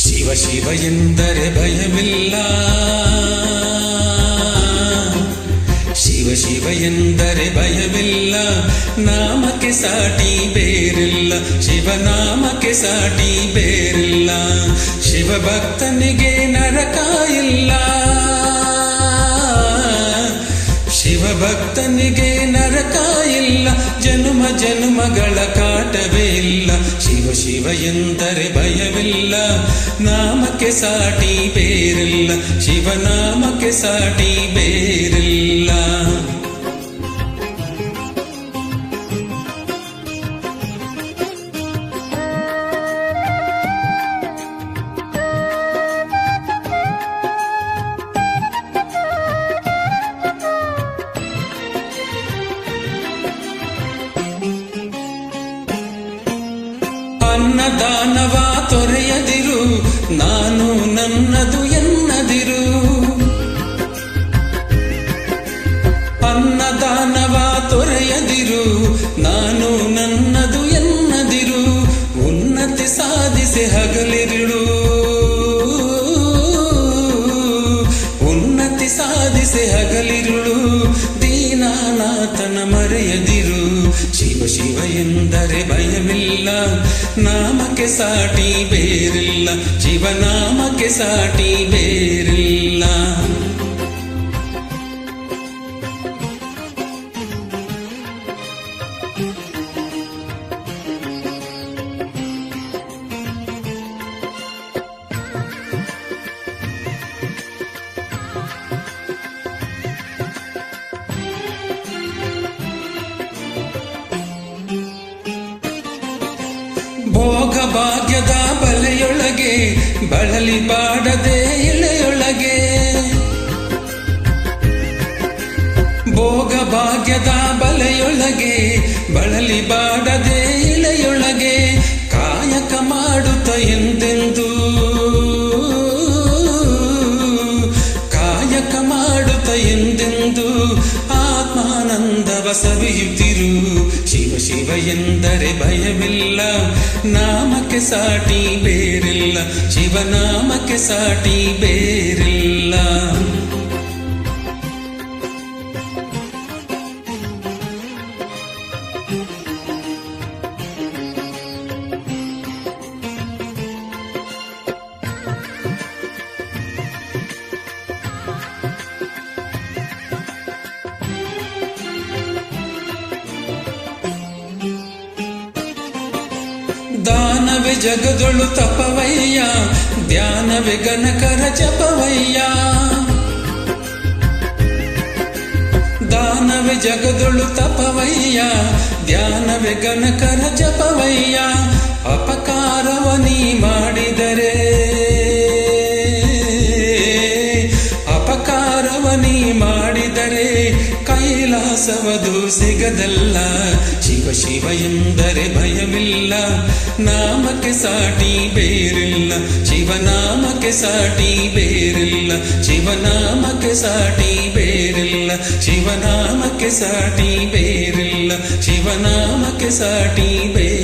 ಶಿವ ಶಿವ ಎಂದರೆ ಭಯವಿಲ್ಲ, ಶಿವ ಶಿವ ಎಂದರೆ ಭಯವಿಲ್ಲ, ನಾಮಕ್ಕೆ ಸಾಟಿ ಬೇರಿಲ್ಲ, ಶಿವನಾಮಕ್ಕೆ ಸಾಟಿ ಬೇರಿಲ್ಲ. ಶಿವ ಭಕ್ತನಿಗೆ ನರಕ ಇಲ್ಲ, ಶಿವ ಭಕ್ತನಿಗೆ ನರಕ ಇಲ್ಲ, ಜನುಮ ಜನುಮಗಳ ಕಾಟವೇ ಇಲ್ಲ. ಶಿವ ಶಿವ ಎಂದರೆ ಭಯವಿಲ್ಲ, ನಾಮಕ್ಕೆ ಸಾಟಿ ಬೇರಿಲ್ಲ, ಶಿವನಾಮಕ್ಕೆ ಸಾಟಿ ಬೇರಿಲ್ಲ. ಅನ್ನದಾನವ ತೊರೆಯದಿರು, ನಾನು ನನ್ನದು ಎನ್ನದಿರು. ಅನ್ನದಾನವ ತೊರೆಯದಿರು, ನಾನು ನನ್ನದು ಎನ್ನದಿರು. ಉನ್ನತಿ ಸಾಧಿಸಿ ಹಗಲಿರುಳು, ಉನ್ನತಿ ಸಾಧಿಸಿ ಹಗಲಿರುಳು, ದೀನಾನಾಥನ ಮರೆಯದಿರು. ಶಿವ ಶಿವ ಎಂದರೆ ಭಯವಿಲ್ಲ, ನಾಮಕ್ಕೆ ಸಾಟಿ ಬೇರಿಲ್ಲ, ಶಿವನಾಮಕ್ಕೆ ಸಾಟಿ ಬೇರಿಲ್ಲ. ಭೋಗ ಭಾಗ್ಯದ ಬಲೆಯೊಳಗೆ ಬಳಲಿ ಬಾಡದೆ ಇಳೆಯೊಳಗೆ, ಭೋಗ ಭಾಗ್ಯದ ಬಲೆಯೊಳಗೆ ಬಳಲಿ ಬಾಡದೆ ಇಳೆಯೊಳಗೆ, ಕಾಯಕ ಮಾಡುತ್ತ ಎಂದೆಂದು, ಕಾಯಕ ಮಾಡುತ್ತ ಎಂದೆಂದು ಆತ್ಮಾನಂದವ ಸವಿಯುತ್ತಿರು. ಶಿವ ಶಿವ ಎಂದರೆ ಭಯವಿಲ್ಲ, ನಾಮಕ್ಕೆ ಸಾಟಿ ಬೇರಿಲ್ಲ, ಶಿವನಾಮಕ್ಕೆ ಸಾಟಿ ಬೇರಿಲ್ಲ. ದಾನವೇ ಜಗದೊಳು ತಪವಯ್ಯ, ಧ್ಯಾನವೇ ಗಣಕರ ಜಪವಯ್ಯ. ದಾನವೇ ಜಗದೊಳು ತಪವಯ್ಯ, ಧ್ಯಾನವೇ ಗಣಕರ ಜಪವಯ್ಯ. ಅಪಕಾರವ ನೀ ಮಾಡಿದರೆ, ಅಪಕಾರವ ನೀ ಮಾಡಿದರೆ ಕೈಲಾಸವದು ಸಿಗದಲ್ಲ. ಶಿವ ಶಿವ ಎಂದರೆ ಭಯವಿಲ್ಲ, ನಾಮಕ್ಕೆ ಸಾಟಿ ಬೇರಿಲ್ಲ, ಶಿವನಾಮಕ್ಕೆ ಸಾಟಿ ಬೇರಿಲ್ಲ, ಶಿವನಾಮಕ್ಕೆ ಸಾಟಿ ಬೇರಿಲ್ಲ, ಶಿವನಾಮಕ್ಕೆ ಸಾಟಿ ಬೇರಿಲ್ಲ, ಶಿವನಾಮಕ್ಕೆ ಸಾಟಿ ಬೇರಿಲ್ಲ.